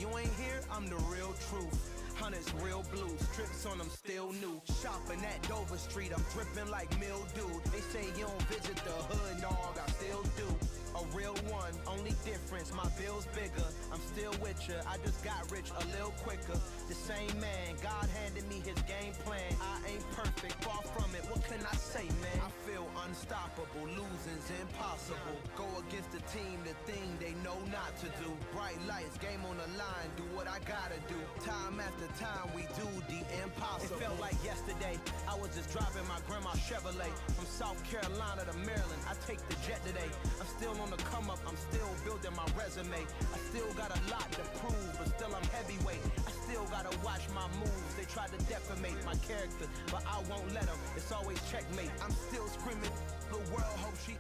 you ain't here, I'm the real truth. Hunters real blue, strips on them still new. Shopping at Dover Street, I'm dripping like mildew. They say you don't visit the hood, dog, I still do. A real one, only difference, my bill's bigger. I'm still with ya, I just got rich a little quicker. The same man, God handed me his game plan. I ain't perfect, far from it, what can I say, man? I feel unstoppable, losing's impossible. Go against the team, the thing they know not to do. Bright lights, game on the line, do what I gotta do. Time after time, we do the impossible. It felt like yesterday, I was just driving my grandma's Chevrolet. From South Carolina to Maryland, I take the jet today. I'm still on the come up, I'm still building my resume. I still got a lot to prove, but still I'm heavyweight. I still gotta watch my moves. They try to defamate my character, but I won't let them. It's always checkmate. I'm still screaming, the world hope she...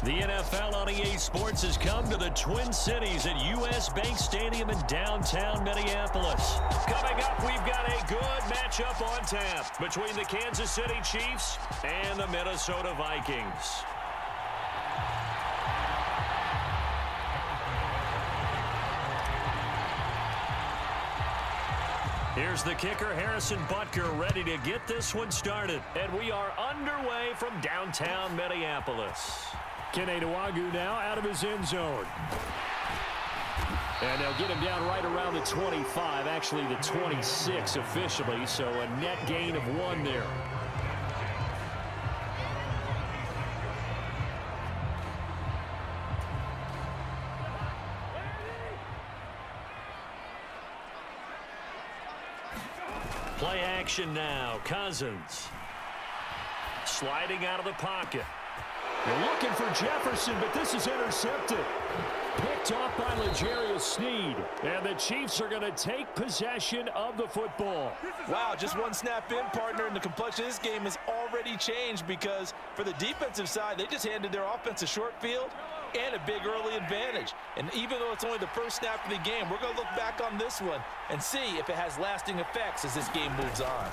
The NFL on EA Sports has come to the Twin Cities at U.S. Bank Stadium in downtown Minneapolis. Coming up, we've got a good matchup on tap between the Kansas City Chiefs and the Minnesota Vikings. Here's the kicker, Harrison Butker, ready to get this one started. And we are underway from downtown Minneapolis. Kene Nwangwu now out of his end zone. And they'll get him down right around the 25, actually the 26 officially, so a net gain of 1 there. Play action now, Cousins. Sliding out of the pocket. They're looking for Jefferson, but this is intercepted. Picked off by L'Jarius Sneed. And the Chiefs are going to take possession of the football. Wow, just one snap in, partner, and the complexion of this game has already changed because for the defensive side, they just handed their offense a short field and a big early advantage. And even though it's only the first snap of the game, we're going to look back on this one and see if it has lasting effects as this game moves on.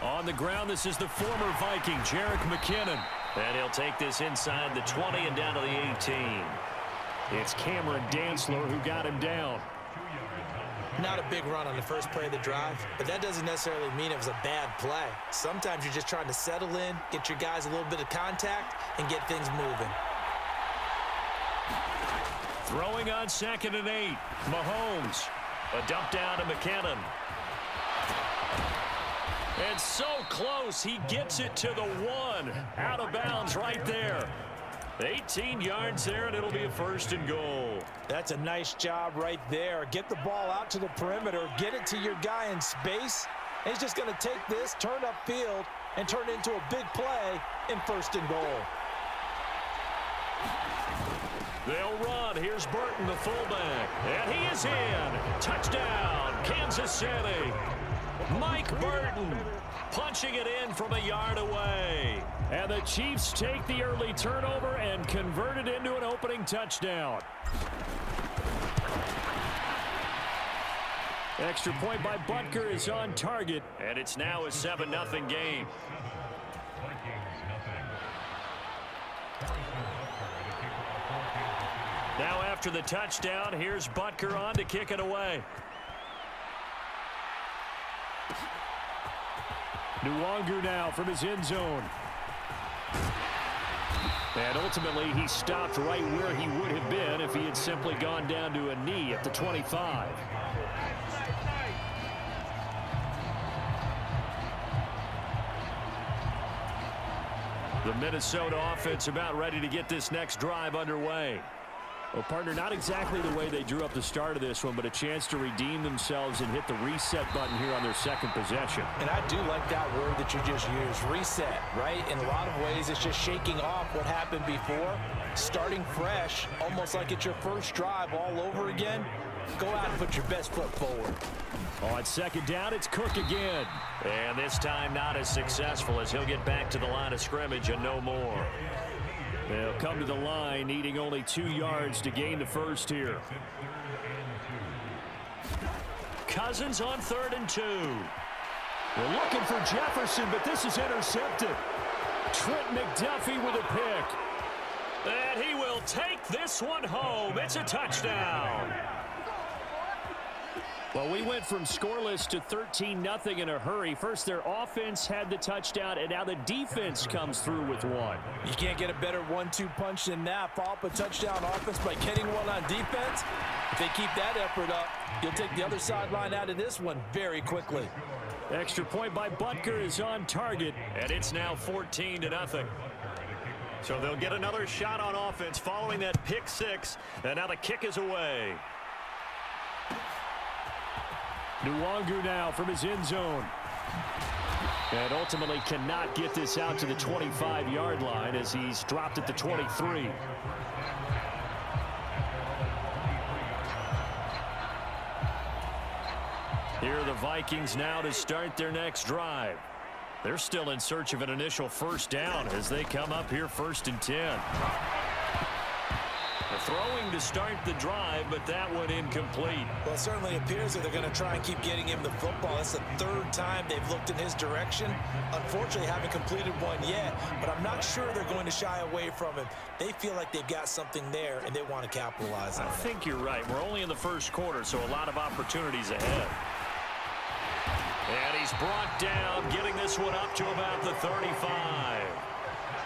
On the ground, this is the former Viking, Jerick McKinnon. And he'll take this inside the 20 and down to the 18. It's Cameron Dantzler who got him down. Not a big run on the first play of the drive, but that doesn't necessarily mean it was a bad play. Sometimes you're just trying to settle in, get your guys a little bit of contact, and get things moving. Throwing on 2nd and 8. Mahomes. A dump down to McKinnon. And so close, he gets it to the 1. Out of bounds right there. 18 yards there, and it'll be a 1st and goal. That's a nice job right there. Get the ball out to the perimeter, get it to your guy in space. And he's just going to take this, turn upfield, and turn it into a big play in 1st and goal. They'll run. Here's Burton, the fullback. And he is in. Touchdown, Kansas City. Mike Burton punching it in from a yard away. And the Chiefs take the early turnover and convert it into an opening touchdown. Extra point by Butker is on target. And it's now a 7-0 game. Now after the touchdown, here's Butker on to kick it away. Nwangwu now from his end zone. And ultimately, he stopped right where he would have been if he had simply gone down to a knee at the 25. The Minnesota offense about ready to get this next drive underway. Well, partner, not exactly the way they drew up the start of this one, but a chance to redeem themselves and hit the reset button here on their second possession. And I do like that word that you just used, reset, right? In a lot of ways, it's just shaking off what happened before, starting fresh, almost like it's your first drive all over again. Go out and put your best foot forward. On 2nd down, it's Cook again. And this time not as successful as he'll get back to the line of scrimmage and no more. They'll come to the line, needing only 2 yards to gain the first here. Cousins on 3rd and 2. We're looking for Jefferson, but this is intercepted. Trent McDuffie with a pick. And he will take this one home. It's a touchdown. Well, we went from scoreless to 13-0 in a hurry. First, their offense had the touchdown, and now the defense comes through with one. You can't get a better 1-2 punch than that. Follow up a touchdown offense by getting one on defense. If they keep that effort up, you'll take the other sideline out of this one very quickly. Extra point by Butker is on target, and it's now 14-0. So they'll get another shot on offense following that pick six, and now the kick is away. Nwangu now from his end zone. And ultimately cannot get this out to the 25-yard line as he's dropped at the 23. Here are the Vikings now to start their next drive. They're still in search of an initial first down as they come up here 1st and 10. They're throwing to start the drive, but that one incomplete. Well, it certainly appears that they're going to try and keep getting him the football. It's the 3rd time they've looked in his direction. Unfortunately, haven't completed one yet, but I'm not sure they're going to shy away from him. They feel like they've got something there, and they want to capitalize on it. I think you're right. We're only in the first quarter, so a lot of opportunities ahead. And he's brought down, getting this one up to about the 35.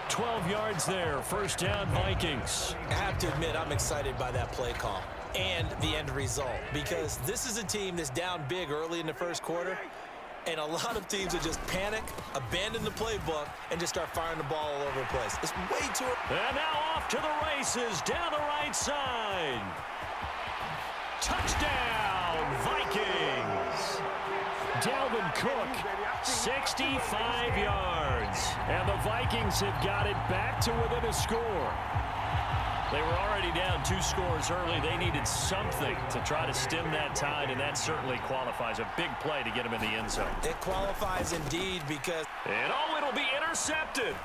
12 yards there, first down Vikings. I have to admit, I'm excited by that play call and the end result, because this is a team that's down big early in the first quarter, and a lot of teams will just panic, abandon the playbook, and just start firing the ball all over the place. It's way too early. And now off to the races, down the right side. Touchdown, Vikings. Dalvin Cook, 65 yards. And the Vikings have got it back to within a score. They were already down 2 scores early. They needed something to try to stem that tide, and that certainly qualifies. A big play to get him in the end zone. It qualifies indeed, because... And oh, it'll be intercepted.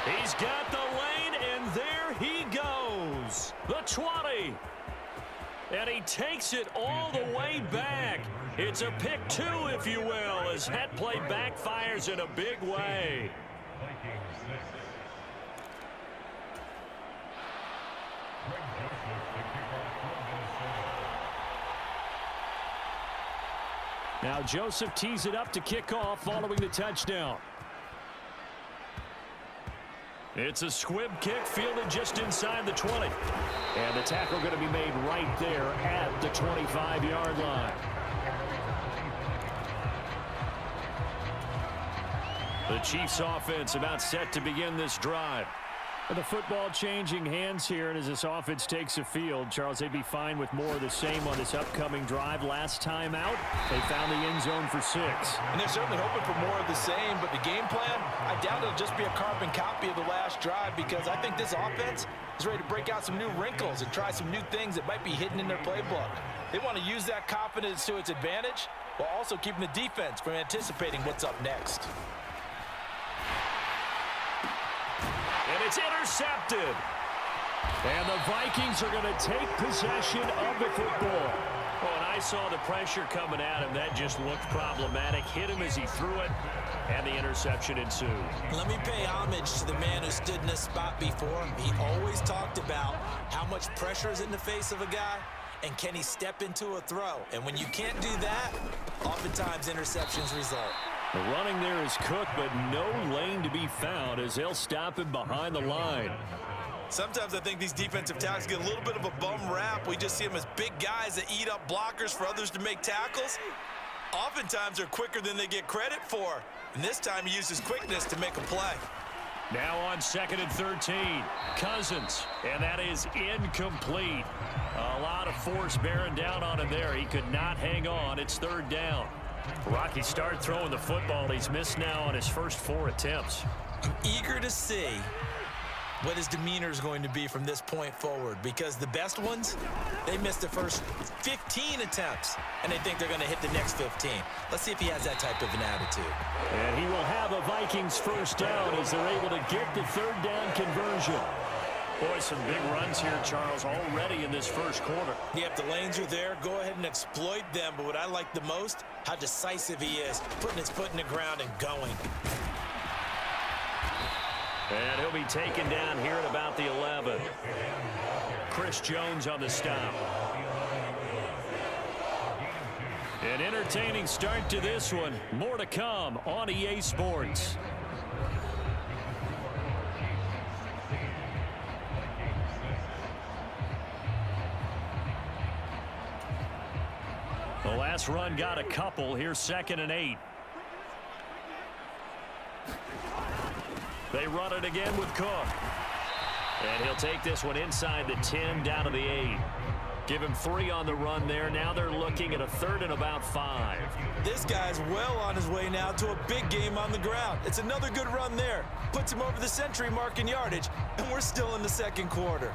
He's got the lane, and there he goes. The 20. And he takes it all the way back. It's a pick 2, if you will, as that play backfires in a big way. Now Joseph tees it up to kick off following the touchdown. It's a squib kick fielded just inside the 20. And the tackle going to be made right there at the 25-yard line. The Chiefs offense about set to begin this drive. And the football changing hands here, and as this offense takes the field, Charles, they'd be fine with more of the same on this upcoming drive. Last time out, they found the end zone for 6. And they're certainly hoping for more of the same, but the game plan, I doubt it'll just be a carbon copy of the last drive, because I think this offense is ready to break out some new wrinkles and try some new things that might be hidden in their playbook. They want to use that confidence to its advantage, while also keeping the defense from anticipating what's up next. And it's intercepted. And the Vikings are going to take possession of the football. Oh, and I saw the pressure coming at him. That just looked problematic. Hit him as he threw it, and the interception ensued. Let me pay homage to the man who stood in this spot before. He always talked about how much pressure is in the face of a guy, and can he step into a throw. And when you can't do that, oftentimes interceptions result. The running there is Cook, but no lane to be found as they'll stop him behind the line. Sometimes I think these defensive tackles get a little bit of a bum rap. We just see them as big guys that eat up blockers for others to make tackles. Oftentimes they're quicker than they get credit for. And this time he uses quickness to make a play. Now on 2nd and 13, Cousins, and that is incomplete. A lot of force bearing down on him there. He could not hang on. It's 3rd down. Rocky started throwing the football. He's missed now on his first 4 attempts. I'm eager to see what his demeanor is going to be from this point forward, because the best ones, they missed the first 15 attempts, and they think they're going to hit the next 15. Let's see if he has that type of an attitude. And he will have a Vikings first down as they're able to get the 3rd down conversion. Boy, some big runs here, Charles, already in this first quarter. Yeah, if the lanes are there, go ahead and exploit them. But what I like the most, how decisive he is, putting his foot in the ground and going. And he'll be taken down here at about the 11. Chris Jones on the stop. An entertaining start to this one. More to come on EA Sports. The last run got a couple. Here's 2nd and 8. They run it again with Cook. And he'll take this one inside the 10 down to the 8. Give him 3 on the run there. Now they're looking at a 3rd and about 5. This guy's well on his way now to a big game on the ground. It's another good run there. Puts him over the century mark in yardage, and we're still in the second quarter.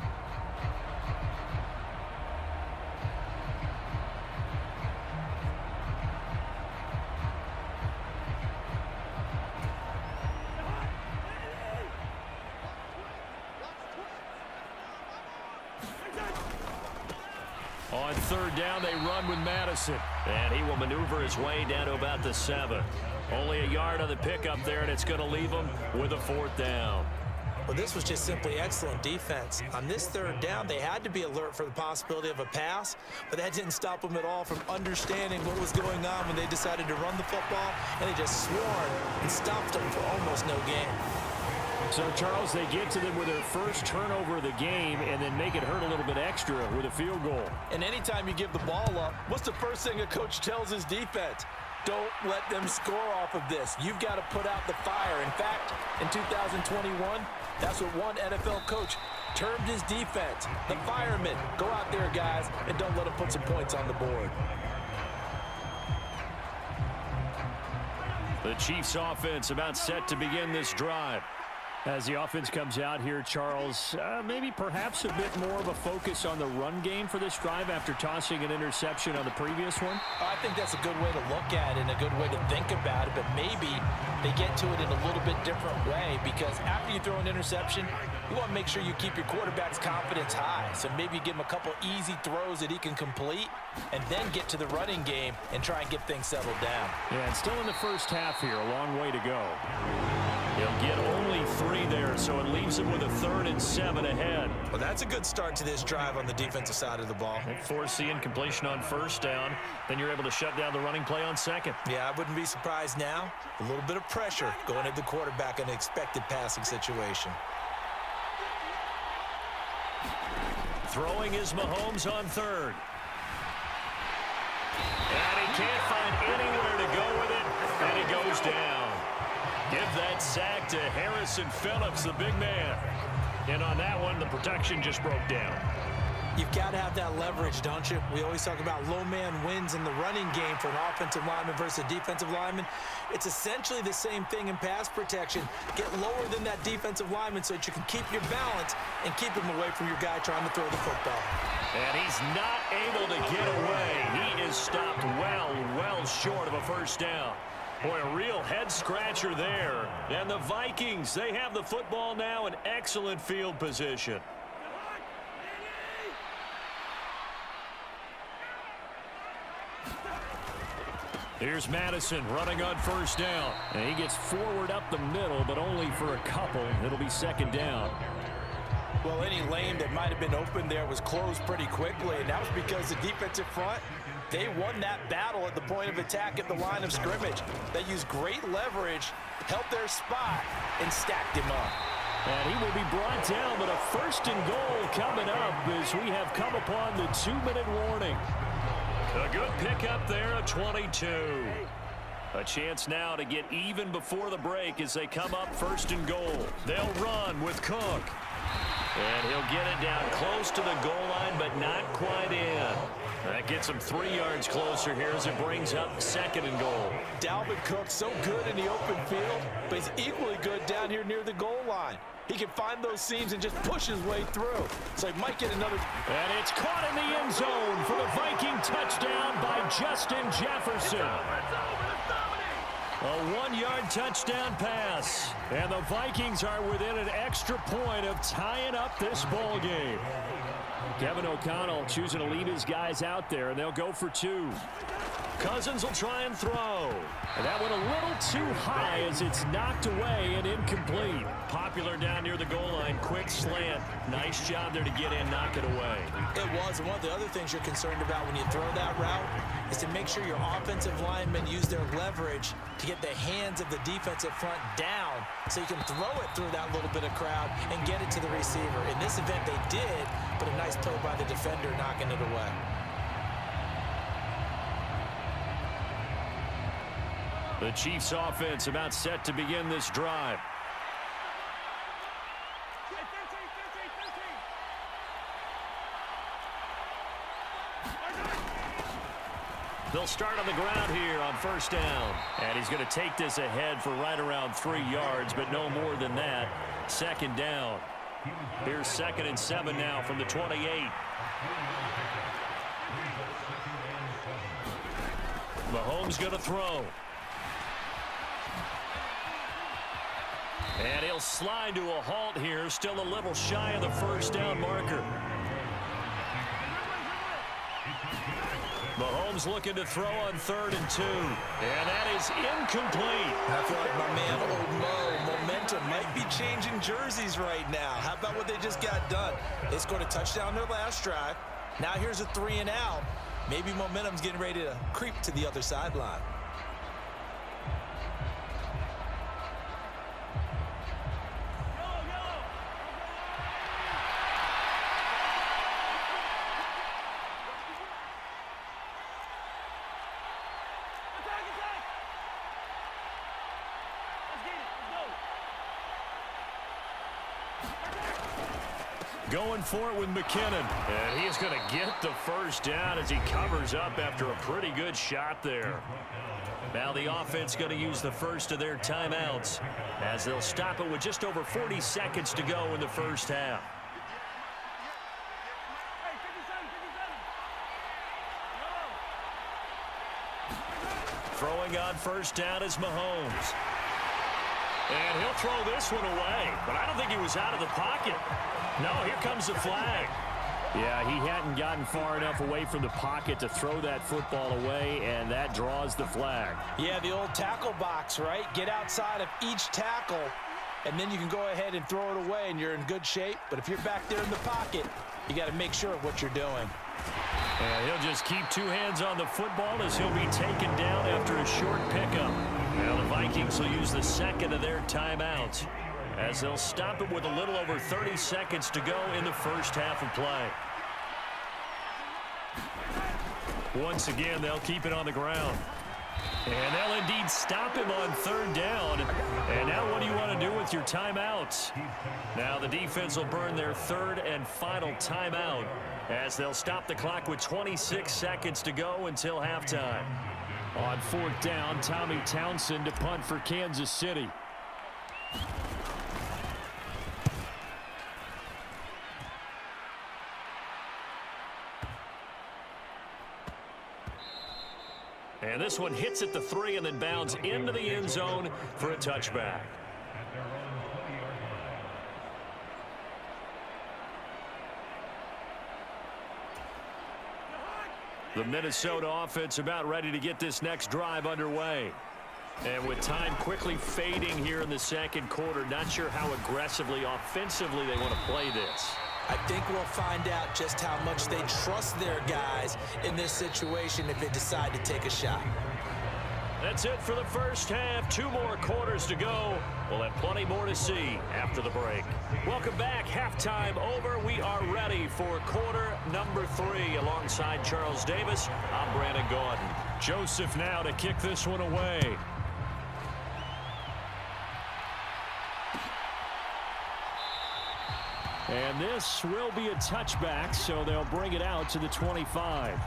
On 3rd down, they run with Madison. And he will maneuver his way down to about the 7. Only a yard on the pickup there, and it's going to leave him with a 4th down. Well, this was just simply excellent defense. On this 3rd down, they had to be alert for the possibility of a pass, but that didn't stop them at all from understanding what was going on when they decided to run the football, and they just swarmed and stopped them for almost no gain. So, Charles, they get to them with their first turnover of the game and then make it hurt a little bit extra with a field goal. And anytime you give the ball up, what's the first thing a coach tells his defense? Don't let them score off of this. You've got to put out the fire. In fact, in 2021, that's what one NFL coach termed his defense. The firemen. Go out there, guys, and don't let them put some points on the board. The Chiefs offense about set to begin this drive. As the offense comes out here, Charles, maybe perhaps a bit more of a focus on the run game for this drive after tossing an interception on the previous one? I think that's a good way to look at it and a good way to think about it, but maybe they get to it in a little bit different way because after you throw an interception, you want to make sure you keep your quarterback's confidence high. So maybe give him a couple easy throws that he can complete and then get to the running game and try and get things settled down. Yeah, and still in the first half here, a long way to go. He'll get only 3 there, so it leaves him with a 3rd and 7 ahead. Well, that's a good start to this drive on the defensive side of the ball. Force the incompletion on 1st down. Then you're able to shut down the running play on 2nd. Yeah, I wouldn't be surprised now. A little bit of pressure going at the quarterback in an expected passing situation. Throwing is Mahomes on 3rd. And he can't find anywhere to go with it, and he goes down. Give that sack to Harrison Phillips, the big man. And on that one, the protection just broke down. You've got to have that leverage, don't you? We always talk about low man wins in the running game for an offensive lineman versus a defensive lineman. It's essentially the same thing in pass protection. Get lower than that defensive lineman so that you can keep your balance and keep him away from your guy trying to throw the football. And he's not able to get away. He is stopped well short of a 1st down. Boy, a real head-scratcher there. And the Vikings, they have the football now in excellent field position. Here's Madison running on 1st down. And he gets forward up the middle, but only for a couple. It'll be 2nd down. Well, any lane that might have been open there was closed pretty quickly, and that was because the defensive front, they won that battle at the point of attack at the line of scrimmage. They used great leverage, held their spot, and stacked him up. And he will be brought down, but a 1st and goal coming up as we have come upon the 2-minute warning. A good pickup there, a 22. A chance now to get even before the break as they come up 1st and goal. They'll run with Cook. And he'll get it down close to the goal line, but not quite in. That gets him 3 yards closer here as it brings up 2nd and goal. Dalvin Cook so good in the open field, but he's equally good down here near the goal line. He can find those seams and just push his way through. So he might get another. And it's caught in the end zone for the Viking touchdown by Justin Jefferson. A 1-yard touchdown pass. And the Vikings are within an extra point of tying up this ball game. Kevin O'Connell choosing to leave his guys out there, and they'll go for 2. Cousins will try and throw. And that went a little too high as it's knocked away and incomplete. Popular down near the goal line. Quick slant. Nice job there to get in, knock it away. It was. And one of the other things you're concerned about when you throw that route is to make sure your offensive linemen use their leverage to get the hands of the defensive front down so you can throw it through that little bit of crowd and get it to the receiver. In this event, they did, but a nice play by the defender knocking it away. The Chiefs offense about set to begin this drive. They'll start on the ground here on first down. And he's going to take this ahead for right around 3 yards, but no more than that. Second down. Here's 2nd and 7 now from the 28. Mahomes going to throw. And he'll slide to a halt here, still a little shy of the first down marker. Mahomes looking to throw on 3rd and 2. And that is incomplete. I feel like my man, old Mo, momentum might be changing jerseys right now. How about what they just got done? They scored a touchdown their last drive. Now here's a 3 and out. Maybe momentum's getting ready to creep to the other sideline. Going for it with McKinnon. And he is going to get the first down as he covers up after a pretty good shot there. Now the offense going to use the first of their timeouts as they'll stop it with just over 40 seconds to go in the first half. Throwing on first down is Mahomes. And he'll throw this one away, but I don't think he was out of the pocket. No, here comes the flag. Yeah, he hadn't gotten far enough away from the pocket to throw that football away, and that draws the flag. Yeah, the old tackle box, right? Get outside of each tackle, and then you can go ahead and throw it away, and you're in good shape. But if you're back there in the pocket, you got to make sure of what you're doing. And he'll just keep 2 hands on the football as he'll be taken down after a short pickup. Now the Vikings will use the second of their timeouts as they'll stop it with a little over 30 seconds to go in the first half of play. Once again, they'll keep it on the ground. And they'll indeed stop him on 3rd down. And now what do you want to do with your timeouts? Now the defense will burn their 3rd and final timeout as they'll stop the clock with 26 seconds to go until halftime. On 4th down, Tommy Townsend to punt for Kansas City. And this one hits at the 3 and then bounds into the end zone for a touchback. The Minnesota offense about ready to get this next drive underway. And with time quickly fading here in the second quarter, not sure how aggressively, offensively they want to play this. I think we'll find out just how much they trust their guys in this situation if they decide to take a shot. That's it for the first half. 2 more quarters to go. We'll have plenty more to see after the break. Welcome back. Halftime over. We are ready for quarter number 3. Alongside Charles Davis, I'm Brandon Gordon. Joseph now to kick this one away. And this will be a touchback, so they'll bring it out to the 25.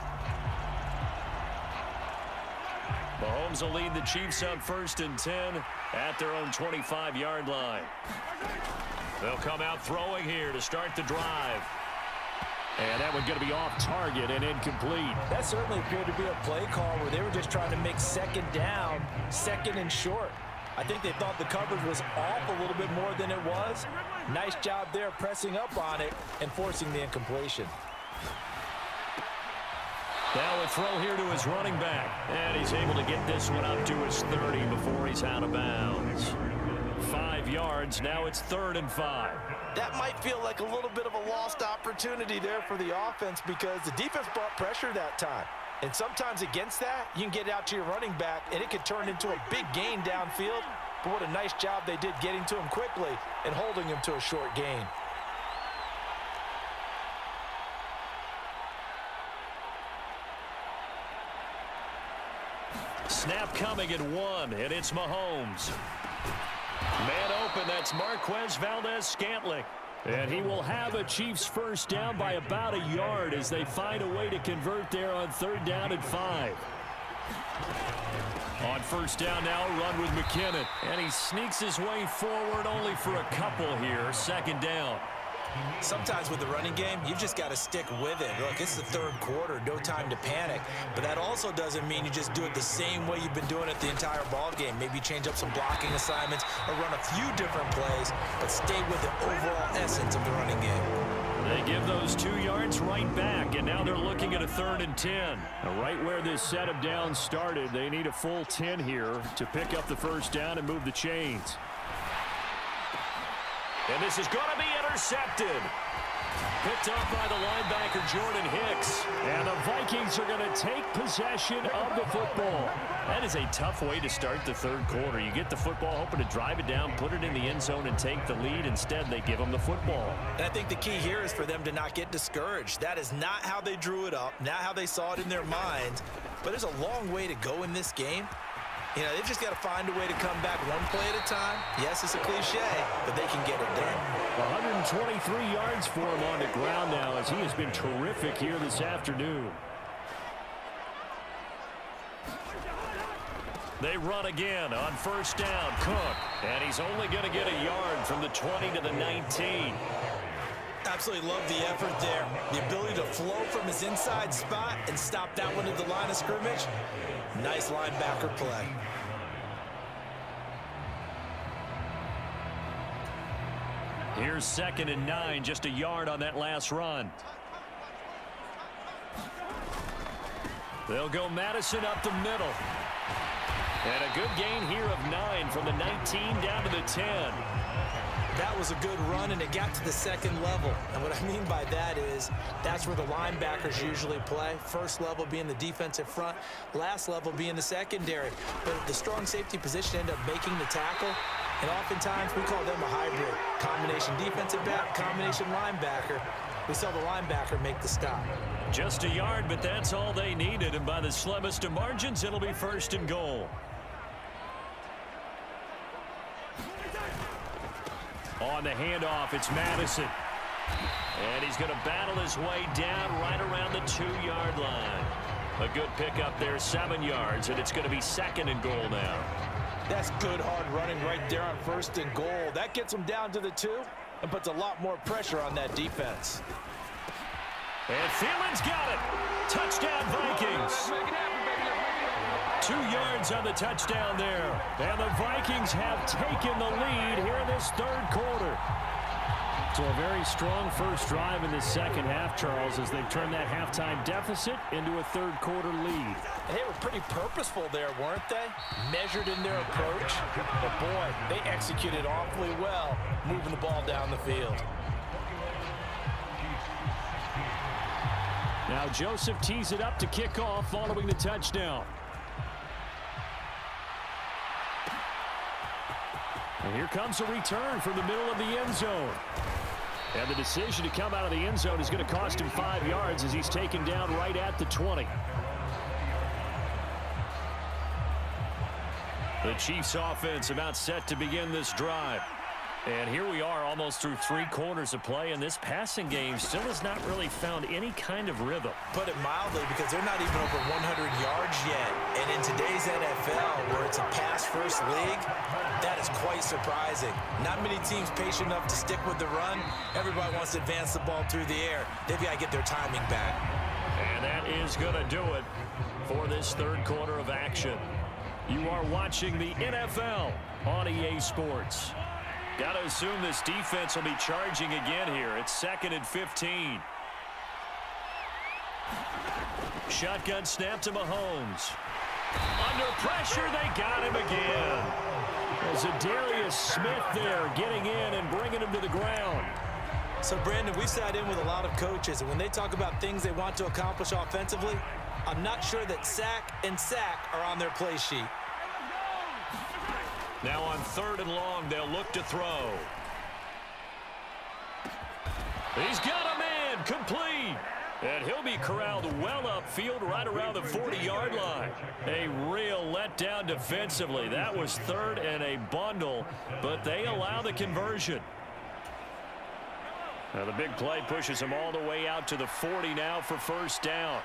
Mahomes will lead the Chiefs up 1st and 10 at their own 25-yard line. They'll come out throwing here to start the drive. And that one going to be off target and incomplete. That certainly appeared to be a play call where they were just trying to make second down, second and short. I think they thought the coverage was off a little bit more than it was. Nice job there pressing up on it and forcing the incompletion. Now a throw here to his running back. And he's able to get this one up to his 30 before he's out of bounds. 5 yards. Now it's 3rd and 5. That might feel like a little bit of a lost opportunity there for the offense because the defense brought pressure that time. And sometimes against that, you can get out to your running back, and it could turn into a big gain downfield. But what a nice job they did getting to him quickly and holding him to a short gain. Snap coming at 1, and it's Mahomes. Man open, that's Marquez Valdez-Scantling. And he will have a Chiefs first down by about a yard as they find a way to convert there on 3rd down and 5. On 1st down now, run with McKinnon. And he sneaks his way forward only for a couple here. 2nd down. Sometimes with the running game, you've just got to stick with it. Look, it's the 3rd quarter, no time to panic. But that also doesn't mean you just do it the same way you've been doing it the entire ball game. Maybe change up some blocking assignments or run a few different plays, but stay with the overall essence of the running game. They give those 2 yards right back, and now they're looking at a 3rd and 10. Right where this set of downs started, they need a full 10 here to pick up the 1st down and move the chains. And this is going to be intercepted. Picked up by the linebacker, Jordan Hicks. And the Vikings are going to take possession of the football. That is a tough way to start the 3rd quarter. You get the football, hoping to drive it down, put it in the end zone, and take the lead. Instead, they give them the football. And I think the key here is for them to not get discouraged. That is not how they drew it up, not how they saw it in their minds. But there's a long way to go in this game. You know, they've just got to find a way to come back one play at a time. Yes, it's a cliche, but they can get it done. 123 yards for him on the ground now as he has been terrific here this afternoon. They run again on 1st down. Cook, and he's only going to get a yard from the 20 to the 19. Absolutely love the effort there. The ability to flow from his inside spot and stop that one at the line of scrimmage. Nice linebacker play. Here's 2nd and 9, just a yard on that last run. They'll go Madison up the middle. And a good gain here of 9 from the 19 down to the 10. That was a good run, and it got to the 2nd level. And what I mean by that is that's where the linebackers usually play. First level being the defensive front, last level being the secondary. But the strong safety position ended up making the tackle, and oftentimes we call them a hybrid. Combination defensive back, combination linebacker. We saw the linebacker make the stop. Just a yard, but that's all they needed, and by the slimmest of margins, it'll be 1st and goal. On the handoff, it's Madison. And he's going to battle his way down right around the 2-yard line. A good pickup there, 7 yards, and it's going to be 2nd and goal now. That's good hard running right there on 1st and goal. That gets them down to the 2 and puts a lot more pressure on that defense. And Thielman's got it. Touchdown, Vikings. 2 yards on the touchdown there. And the Vikings have taken the lead here in this 3rd quarter. So a very strong first drive in the 2nd half, Charles, as they've turned that halftime deficit into a 3rd quarter lead. They were pretty purposeful there, weren't they? Measured in their approach. But boy, they executed awfully well, moving the ball down the field. Now Joseph tees it up to kick off following the touchdown. And here comes a return from the middle of the end zone. And the decision to come out of the end zone is going to cost him 5 yards as he's taken down right at the 20. The Chiefs offense about set to begin this drive. And here we are almost through 3 quarters of play, and this passing game still has not really found any kind of rhythm. Put it mildly, because they're not even over 100 yards yet. And in today's NFL, where it's a pass-first league, that is quite surprising. Not many teams patient enough to stick with the run. Everybody wants to advance the ball through the air. They've got to get their timing back. And that is going to do it for this 3rd quarter of action. You are watching the NFL on EA Sports. Got to assume this defense will be charging again here. It's 2nd and 15. Shotgun snap to Mahomes. Under pressure, they got him again. There's a Darius Smith there getting in and bringing him to the ground. So, Brandon, we sat in with a lot of coaches, and when they talk about things they want to accomplish offensively, I'm not sure that sack and sack are on their play sheet. Now on 3rd and long, they'll look to throw. He's got a man complete. And he'll be corralled well upfield right around the 40-yard line. A real letdown defensively. That was 3rd and a bundle, but they allow the conversion. Now the big play pushes him all the way out to the 40 now for 1st down.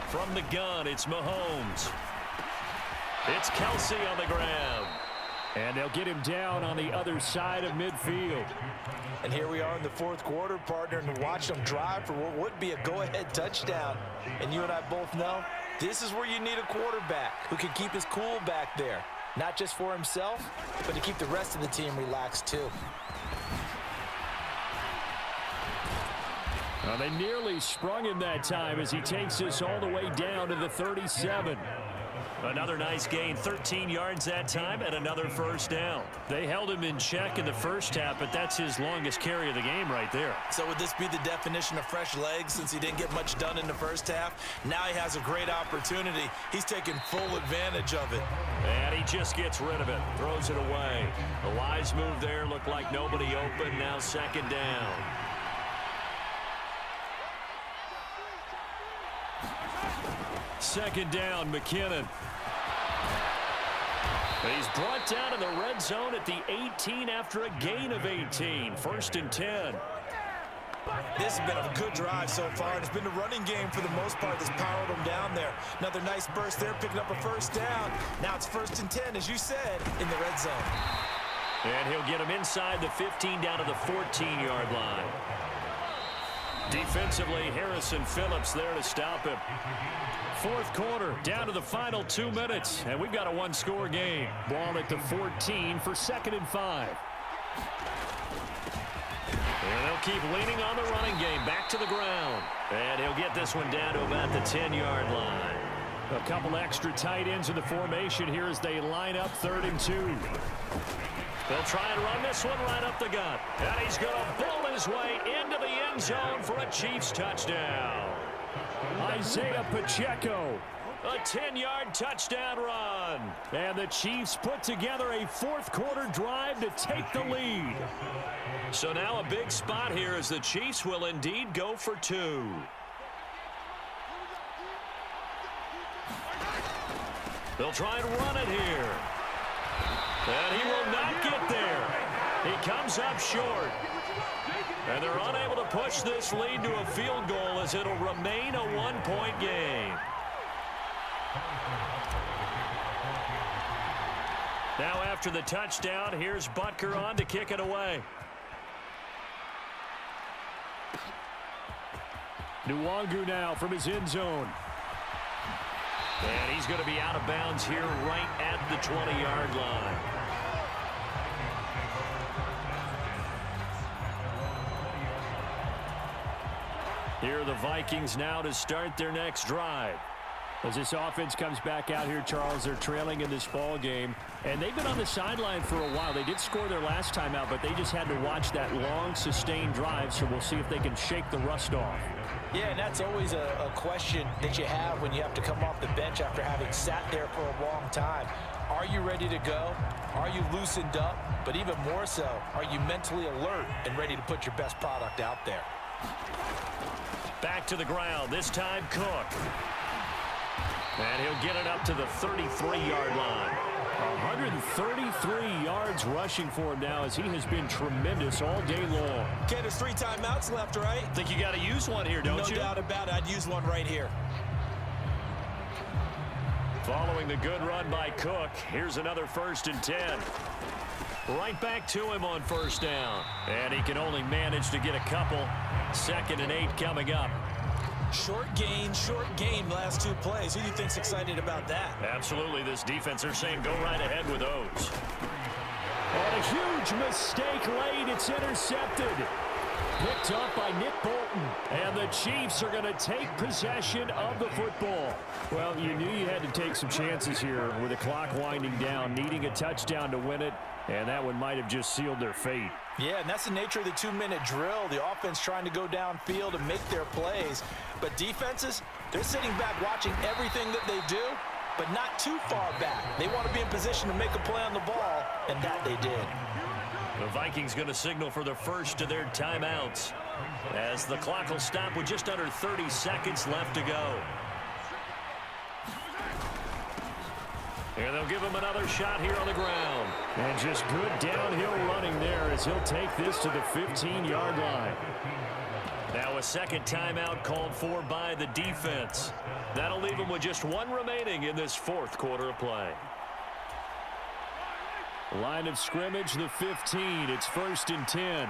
From the gun, it's Mahomes. It's Kelsey on the ground. And they'll get him down on the other side of midfield. And here we are in the 4th quarter, partner, and watch them drive for what would be a go-ahead touchdown. And you and I both know this is where you need a quarterback who can keep his cool back there. Not just for himself, but to keep the rest of the team relaxed too. Well, they nearly sprung him that time as he takes this all the way down to the 37. Another nice gain, 13 yards that time, and another 1st down. They held him in check in the 1st half, but that's his longest carry of the game right there. So would this be the definition of fresh legs since he didn't get much done in the 1st half? Now he has a great opportunity. He's taking full advantage of it. And he just gets rid of it, throws it away. The wise move there, looked like nobody open, now 2nd down. Second down, McKinnon. He's brought down in the red zone at the 18 after a gain of 18. 1st and 10. This has been a good drive so far, and it's been the running game for the most part that's powered them down there. Another nice burst there, picking up a 1st down. Now it's 1st and 10, as you said, in the red zone. And he'll get him inside the 15 down to the 14-yard line. Defensively, Harrison Phillips there to stop him. 4th quarter, down to the final 2 minutes, and we've got a 1-score game. Ball at the 14 for 2nd and 5. And they'll keep leaning on the running game, back to the ground. And he'll get this one down to about the 10-yard line. A couple extra tight ends in the formation here as they line up 3rd and 2. They'll try and run this one right up the gut. And he's going to bowl his way into the end zone for a Chiefs touchdown. Isaiah Pacheco, a 10-yard touchdown run. And the Chiefs put together a 4th quarter drive to take the lead. So now a big spot here as the Chiefs will indeed go for 2. They'll try and run it here. And he will not get there. He comes up short. And they're unable to push this lead to a field goal as it'll remain a 1-point game. Now after the touchdown, here's Butker on to kick it away. Nwangu now from his end zone. And he's going to be out of bounds here right at the 20-yard line. Here are the Vikings now to start their next drive. As this offense comes back out here, Charles, they're trailing in this ball game. And they've been on the sideline for a while. They did score their last time out, but they just had to watch that long, sustained drive. So we'll see if they can shake the rust off. Yeah, and that's always a question that you have when you have to come off the bench after having sat there for a long time. Are you ready to go? Are you loosened up? But even more so, are you mentally alert and ready to put your best product out there? Back to the ground, this time Cook. And he'll get it up to the 33-yard line. 33 yards rushing for him now, as he has been tremendous all day long. Okay, there's 3 timeouts left, right? Think you got to use one here, don't you? No doubt about it. I'd use one right here. Following the good run by Cook, here's another 1st and 10. Right back to him on 1st down. And he can only manage to get a couple. 2nd and 8 coming up. Short gain, last 2 plays. Who do you think's excited about that? Absolutely. This defense, they're saying go right ahead with those. And a huge mistake late. It's intercepted. Picked up by Nick Bolton. And the Chiefs are going to take possession of the football. Well, you knew you had to take some chances here with the clock winding down, needing a touchdown to win it. And that one might have just sealed their fate. Yeah, and that's the nature of the 2-minute drill. The offense trying to go downfield and make their plays. But defenses, they're sitting back watching everything that they do, but not too far back. They want to be in position to make a play on the ball, and that they did. The Vikings going to signal for the first of their timeouts, as the clock will stop with just under 30 seconds left to go. And they'll give him another shot here on the ground. And just good downhill running there as he'll take this to the 15-yard line. Now a second timeout called for by the defense. That'll leave them with just 1 remaining in this 4th quarter of play. Line of scrimmage, the 15. It's 1st and 10.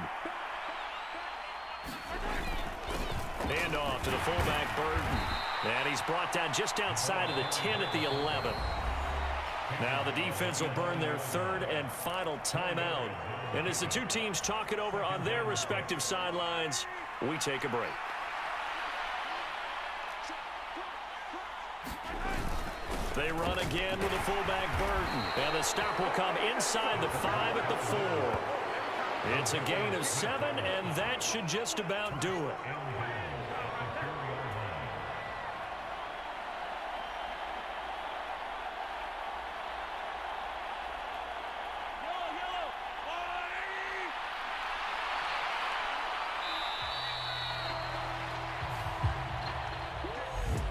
Hand off to the fullback, Burton. And he's brought down just outside of the 10 at the 11. Now the defense will burn their 3rd and final timeout. And as the 2 teams talk it over on their respective sidelines, we take a break. They run again with the fullback, Burton. And the stop will come inside the 5 at the 4. It's a gain of 7, and that should just about do it.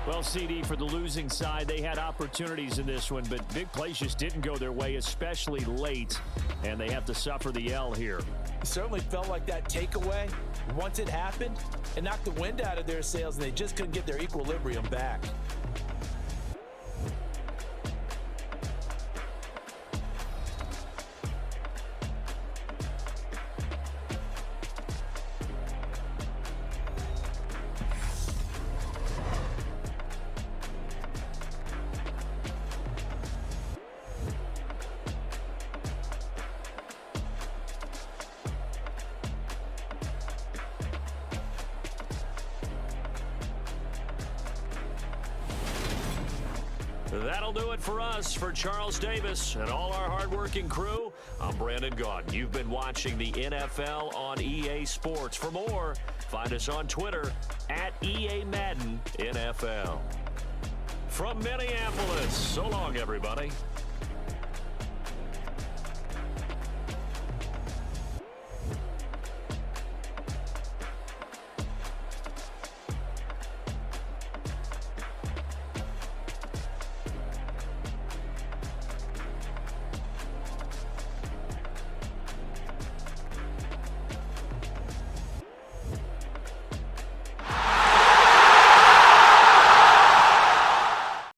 Well, CD, for the losing side, they had opportunities in this one, but big plays just didn't go their way, especially late, and they have to suffer the L here. It certainly felt like that takeaway, once it happened, it knocked the wind out of their sails, and they just couldn't get their equilibrium back. That'll do it for us. For Charles Davis and all our hardworking crew, I'm Brandon Gaudin. You've been watching the NFL on EA Sports. For more, find us on Twitter at EA Madden NFL. From Minneapolis, so long, everybody.